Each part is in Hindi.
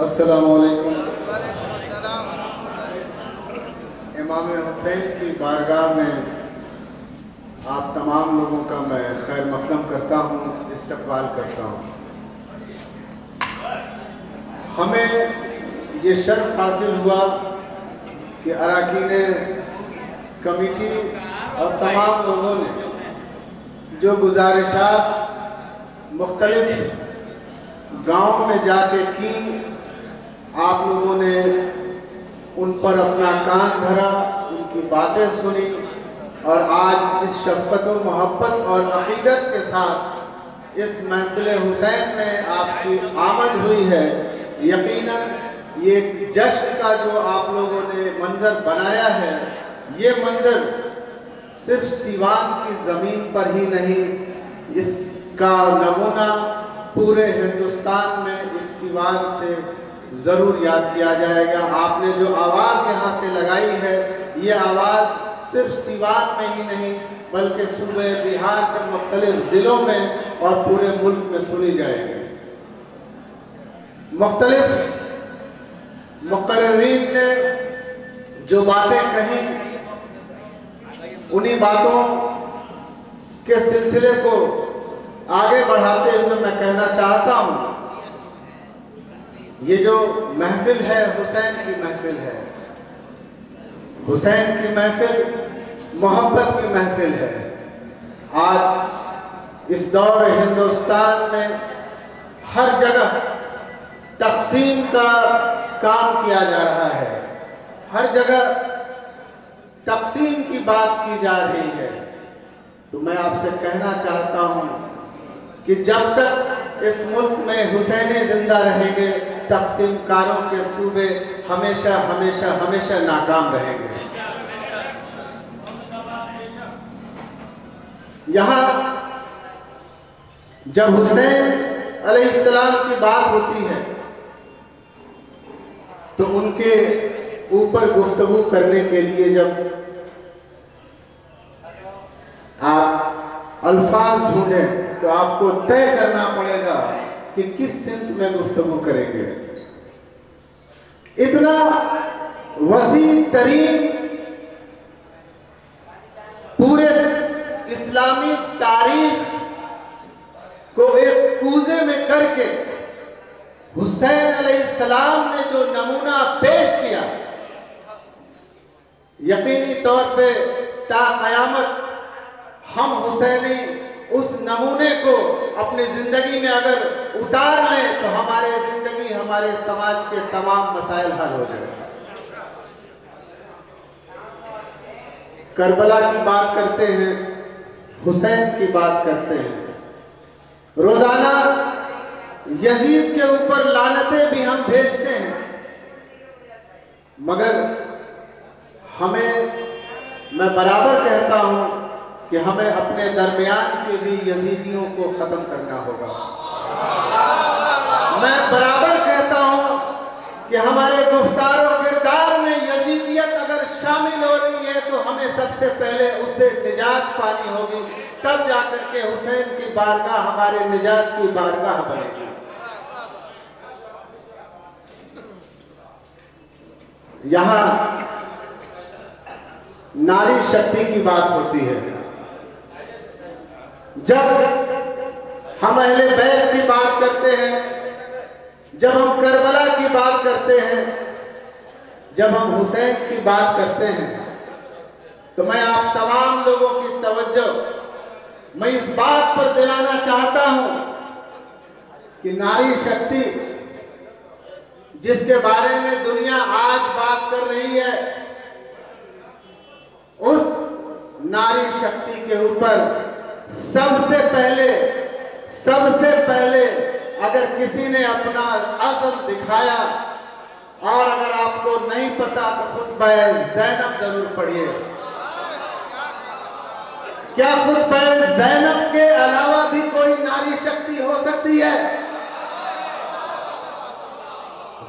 अस्सलामुअलैकुम। इमाम हुसैन की बारगाह में आप तमाम लोगों का मैं खैर मकदम करता हूँ, इस्तकबाल करता हूँ। हमें ये शर्फ हासिल हुआ कि अरकान कमेटी और तमाम लोगों ने जो गुजारिशात मुख्तलिफ गाँव में जाके की, आप लोगों ने उन पर अपना कान धरा, उनकी बातें सुनी और आज जिस शफ़क़त और मोहब्बत और अक़ीदत के साथ इस महफ़िल हुसैन में आपकी आमद हुई है, यकीनन ये जश्न का जो आप लोगों ने मंज़र बनाया है, ये मंज़र सिर्फ सीवान की ज़मीन पर ही नहीं, इसका नमूना पूरे हिंदुस्तान में इस सीवान से ज़रूर याद किया जाएगा। आपने जो आवाज़ यहाँ से लगाई है, ये आवाज़ सिर्फ सीवान में ही नहीं बल्कि सूबे बिहार के मुख्तलिफ ज़िलों में और पूरे मुल्क में सुनी जाएगी। मुख्तलिफ मुक़र्रिरीन ने जो बातें कही, उन्हीं बातों के सिलसिले को आगे बढ़ाते हुए मैं कहना चाहता हूँ, ये जो महफिल है हुसैन की महफिल है। हुसैन की महफिल मोहब्बत की महफिल है। आज इस दौर हिंदुस्तान में हर जगह तक़सीम का काम किया जा रहा है, हर जगह तक़सीम की बात की जा रही है। तो मैं आपसे कहना चाहता हूँ कि जब तक इस मुल्क में हुसैन जिंदा रहेंगे, तक़सीमकारों के सूबे हमेशा हमेशा हमेशा नाकाम रहेंगे। यहाँ जब हुसैन अलैहिस्सलाम की बात होती है तो उनके ऊपर गुफ्तगू करने के लिए जब आप अल्फाज ढूंढें तो आपको तय करना पड़ेगा कि किस सिमत में गुफ्तगू करेंगे। इतना वसी तरीन पूरे इस्लामी तारीख को एक कूजे में करके हुसैन अलैहिस्सलाम ने जो नमूना पेश किया, यकीनी तौर पे ता क़यामत हम हुसैनी उस नमूने को अपनी जिंदगी में अगर उतार लें तो हमारे जिंदगी, हमारे समाज के तमाम मसाइल हल हो जाए। करबला की बात करते हैं, हुसैन की बात करते हैं, रोजाना यजीद के ऊपर लानतें भी हम भेजते हैं, मगर मैं बराबर कहता हूं कि हमें अपने दरमियान के भी यजीदियों को खत्म करना होगा। मैं बराबर कहता हूं कि हमारे गुफ्तार और किरदार में यजीदियत अगर शामिल हो रही है तो हमें सबसे पहले उससे निजात पानी होगी, तब जाकर के हुसैन की बारगाह हमारे निजात की बारगाह बनेगी। यहां नारी शक्ति की बात होती है। जब हम अहले बैत की बात करते हैं, जब हम करबला की बात करते हैं, जब हम हुसैन की बात करते हैं, तो मैं आप तमाम लोगों की तवज्जो मैं इस बात पर दिलाना चाहता हूं कि नारी शक्ति जिसके बारे में दुनिया आज बात कर रही है, उस नारी शक्ति के ऊपर सबसे पहले अगर किसी ने अपना अज़्म दिखाया, और अगर आपको नहीं पता तो खुतबा ज़ैनब जरूर पढ़िए। क्या खुतबा ज़ैनब के अलावा भी कोई नारी शक्ति हो सकती है?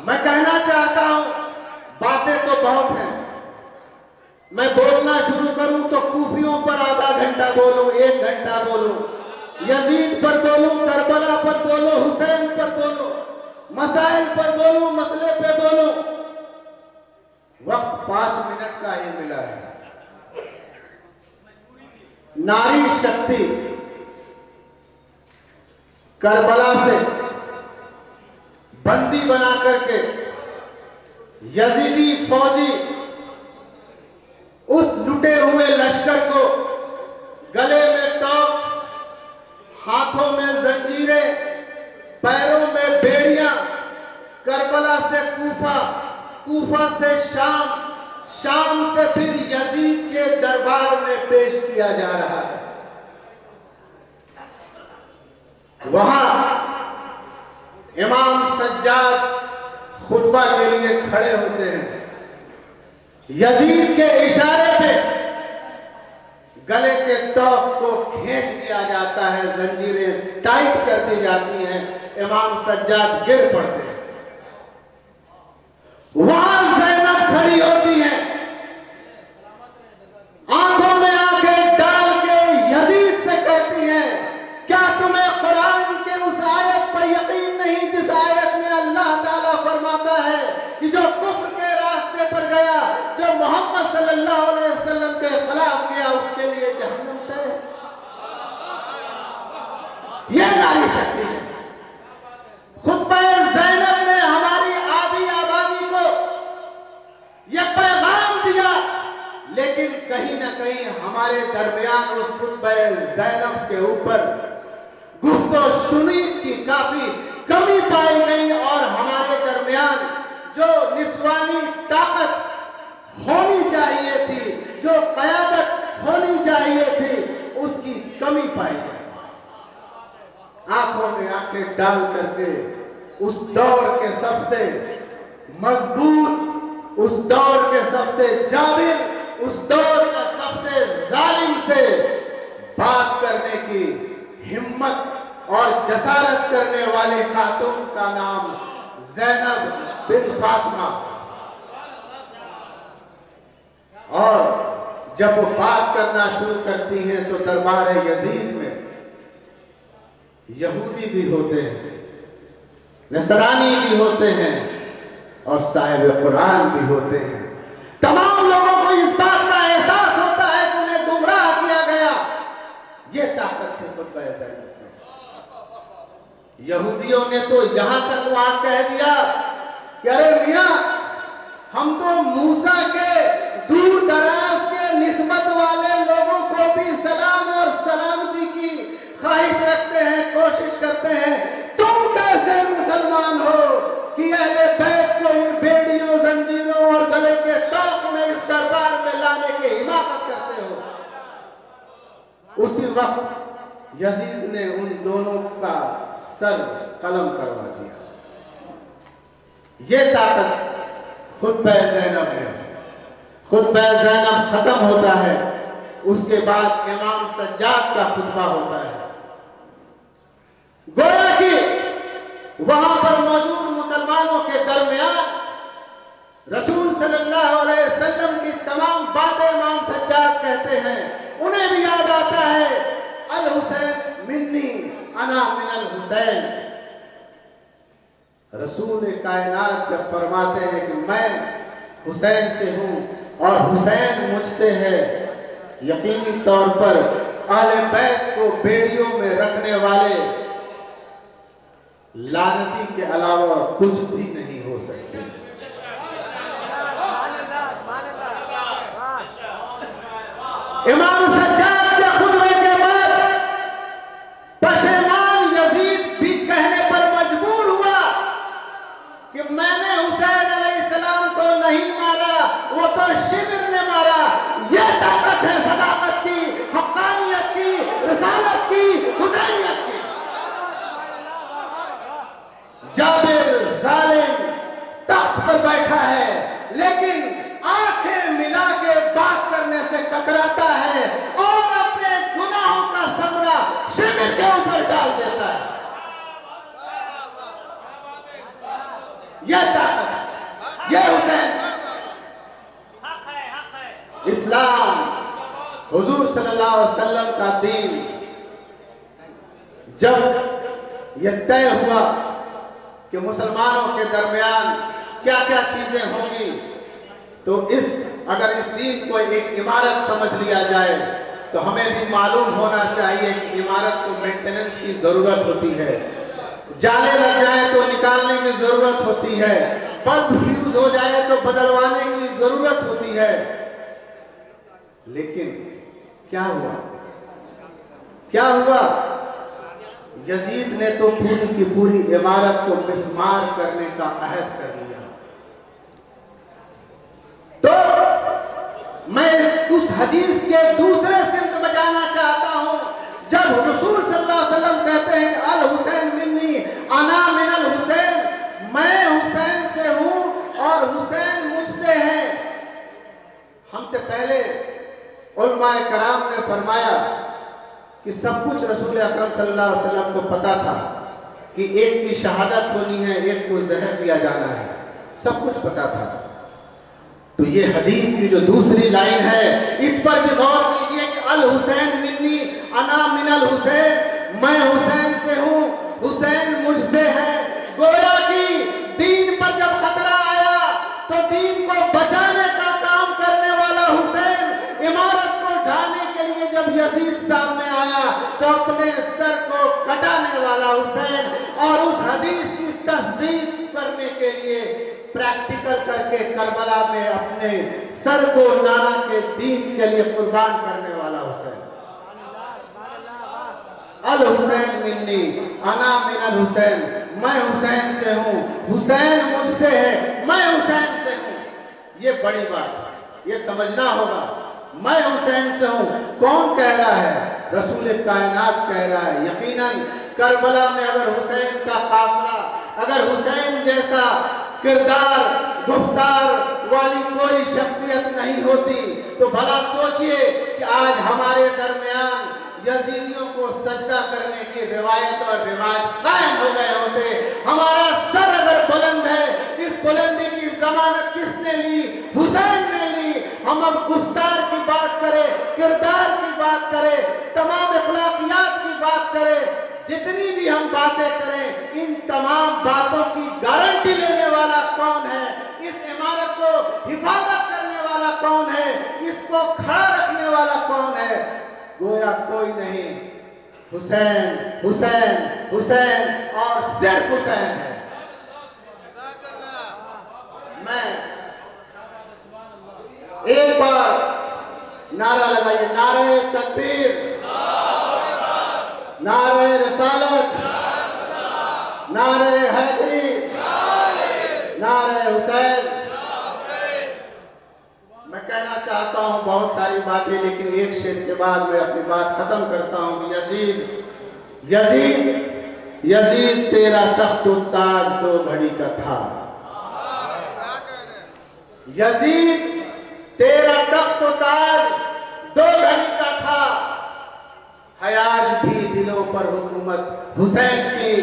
मैं कहना चाहता हूं, बातें तो बहुत हैं, मैं बोलना शुरू करूं तो कूफियों पर आधा घंटा बोलूं, 1 घंटा बोलूं, यजीद पर बोलूं, करबला पर बोलूं, हुसैन पर बोलूं, मसाइल पर बोलूं, मसले पे बोलूं, वक्त 5 मिनट का ही मिला है। नारी शक्ति करबला से बंदी बना करके यजीदी फौजी उस लुटे हुए लश्कर को गले में तोप, हाथों में जंजीरें, पैरों में बेड़ियां, करबला से कूफा, कूफा से शाम, शाम से फिर यजीद के दरबार में पेश किया जा रहा है। वहां इमाम सज्जाद खुतबा के लिए खड़े होते हैं। यजीद के इशारे पे गले के तौक को खींच दिया जाता है, जंजीरें टाइट कर दी जाती हैं, इमाम सज्जाद गिर पड़ते हैं। वहां ज़ैनब खड़ी होती है, आंखों में आंखें डाल के यजीद से कहती है, क्या तुम्हें कुरान के उस आयत पर यकीन नहीं जिस आयत में अल्लाह ताला फरमाता है कि जो कुफ्र के रास्ते पर गया, जो मोहम्मद सल्लल्लाहु अलैहि वसल्लम के खिलाफ गया, उसके लिए जहन्नम तय है। यह नारी शक्ति है। खुतबा ज़ैनब ने हमारी आधी आबादी को यह पैगाम दिया, लेकिन कहीं ना कहीं हमारे दरमियान उस खुतबा ज़ैनब के ऊपर गुफ्तो शुनीद की काफी कमी पाई गई और हमारे दरमियान जो निस्वानी ताकत होनी चाहिए थी, जो क़यादत होनी चाहिए थी, उसकी कमी पाई गई। आंखों में आंखें डाल करके उस दौर के सबसे मजबूत, उस दौर के सबसे जाबिर, उस दौर का सबसे जालिम से बात करने की हिम्मत और जसारत करने वाली खातून का नाम ज़ैनब बिन फातिमा। और जब वो बात करना शुरू करती हैं तो दरबार यजीद में यहूदी भी होते हैं, नसरानी भी होते हैं और साहिब कुरान भी होते हैं। तमाम लोगों को इस बात का एहसास होता है कि उन्हें गुमराह किया गया। ये ताकत थी खुतबा ज़ैनब में। यहूदियों ने तो यहां तक वहां कह दिया कि अरे मियां, हम तो मूसा के दूर दराज के निस्बत वाले लोगों को भी सलाम और सलामती की ख्वाहिश रखते हैं, कोशिश करते हैं। तुम कैसे मुसलमान हो कि अहले बैत को इन बेड़ियों, जंजीरों और गले के तौक में इस दरबार में लाने की हिमाकत करते हो? उसी वक्त यजीद ने उन दोनों का सर कलम करवा दिया। ये ताकत खुतबा ज़ैनब है। खुतबा ज़ैनब खत्म होता है, उसके बाद इमाम सज्जाद का खुतबा होता है। गोया कि वहां पर मौजूद मुसलमानों के दरमियान रसूल सल्लल्लाहु अलैहि वसल्लम की तमाम बातें इमाम सज्जाद कहते हैं। उन्हें भी याद आता है, अल हुसैन मिन्नी अना मिनल हुसैन। रसूल कायनात जब फरमाते हैं कि मैं हुसैन से हूं और हुसैन मुझसे है, यकीनी तौर पर अहले बैत को बेड़ियों में रखने वाले लानती के अलावा कुछ भी नहीं हो सकते। इमाम सज्जाद के खुतबे के बाद पशेमान यजीद भी कहने पर मजबूर हुआ कि मैंने हुसैन अलैहिस्सलाम को नहीं मारा, वो तो शिबिर ने मारा। यह ताकत है सदाकत की, हक्कानियत की, रिसालत की, हुसैनियत की। जाबिर जालिम तख्त पर बैठा है, लेकिन आंखें मिला के बात करने से कतराता है और अपने गुनाहों का समरा शिबिर के ऊपर डाल देता है। यह ताकत, यह हुसैन। इस्लाम, हुजूर सल्लल्लाहु अलैहि वसल्लम का दीन जब यह तय हुआ कि मुसलमानों के दरमियान क्या क्या चीजें होंगी, तो अगर इस दीन को एक इमारत समझ लिया जाए तो हमें भी मालूम होना चाहिए कि इमारत को मेंटेनेंस की जरूरत होती है, जाले लग जाए तो निकालने की जरूरत होती है, बल्ब फ्यूज हो जाए तो बदलवाने की जरूरत होती है। लेकिन क्या हुआ? क्या हुआ? यजीद ने तो पूरी की पूरी इमारत को मिस्मार करने का अहद कर लिया। तो मैं उस हदीस के दूसरे सिमत में जाना चाहता हूं, जब रसूल सल्लल्लाहु अलैहि वसल्लम कहते हैं अल हुसैन मिन्नी अना मिनल हुसैन, मैं हुसैन से हूं और हुसैन मुझसे है। हमसे पहले उलमाए कराम ने फरमाया कि सब कुछ रसूल अकरम सल्लल्लाहु अलैहि वसल्लम को पता था कि एक की शहादत होनी है, एक को जहर दिया जाना है, सब कुछ पता था। तो ये हदीस की जो दूसरी लाइन है, इस पर भी गौर कीजिए कि अल हुसैन मिन्नी अना मिनल हुसैन, मैं हुसैन से हूं, हुसैन मुझसे है। गोया कि दीन पर जब खतरा आया तो दीन को बचाने का काम करने वाला हुसैन, इमारत को ढाने के लिए जब यजीद सामने आया तो अपने सर को कटाने वाला हुसैन, और उस हदीस की तस्दीक करने के लिए प्रैक्टिकल करके करबला में अपने सर को नाना के दीन के लिए कुर्बान करने वाला हुसैन। अल हुसैन मिन्नी अना मिनल हुसैन, मैं हुसैन से हूं, हुसैन मुझसे है, मैं हुसैन से हूं। ये बड़ी बात है, ये समझना होगा। मैं हुसैन से हूं, कौन कह रहा है? रसूल कायनात कह रहा है। यकीनन करबला में अगर हुसैन का काफिला, अगर हुसैन जैसा किरदार गुफ्तार वाली कोई शख्सियत नहीं होती तो भला सोचिए कि आज हमारे दरमियान यजीदियों को सजदा करने की रिवायत और रिवाज कायम हो गए होते। हमारा सर अगर बुलंद है, इस बुलंदी की जमानत किसने ली? हुसैन ने ली। हम अब गुफ्तार की बात करें, किरदार की बात करें, तमाम अखलाकियात की बात करें, जितनी भी हम बातें करें, इन तमाम बातों की गारंटी लेने वाला कौन है? इस इमारत को हिफाजत करने वाला कौन है? इसको खड़ा रखने वाला कौन है? गोया कोई नहीं, हुसैन हुसैन हुसैन और सिर्फ हुसैन है। मैं एक बार नारा लगाइए, नारे तकबीर, नारे रिसालत, नारे हैदरी, नारे हुसैन। मैं कहना चाहता हूं बहुत सारी बातें, लेकिन एक शेर के बाद मैं अपनी बात खत्म करता हूं कि यजीद यजीद यजीद तेरा तख्त ताज दो घड़ी का था। यजीद तेरा तख्त ताज दो घड़ी का था, है आज भी दिलों पर हुकूमत हुसैन की।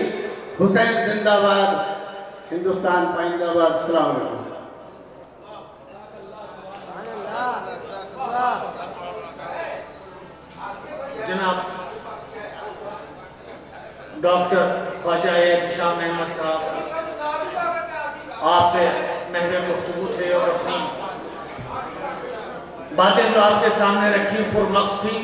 हुसैन जिंदाबाद, हिंदुस्तान पाइंदाबाद। अस्सलाम वालेकुम। जनाब डॉक्टर ख्वाजा एहतिशाम अहमद साहब आपसे महवे गुफ्तगू थे और अपनी बातें तो आपके सामने रखी, पुरमक्स थी।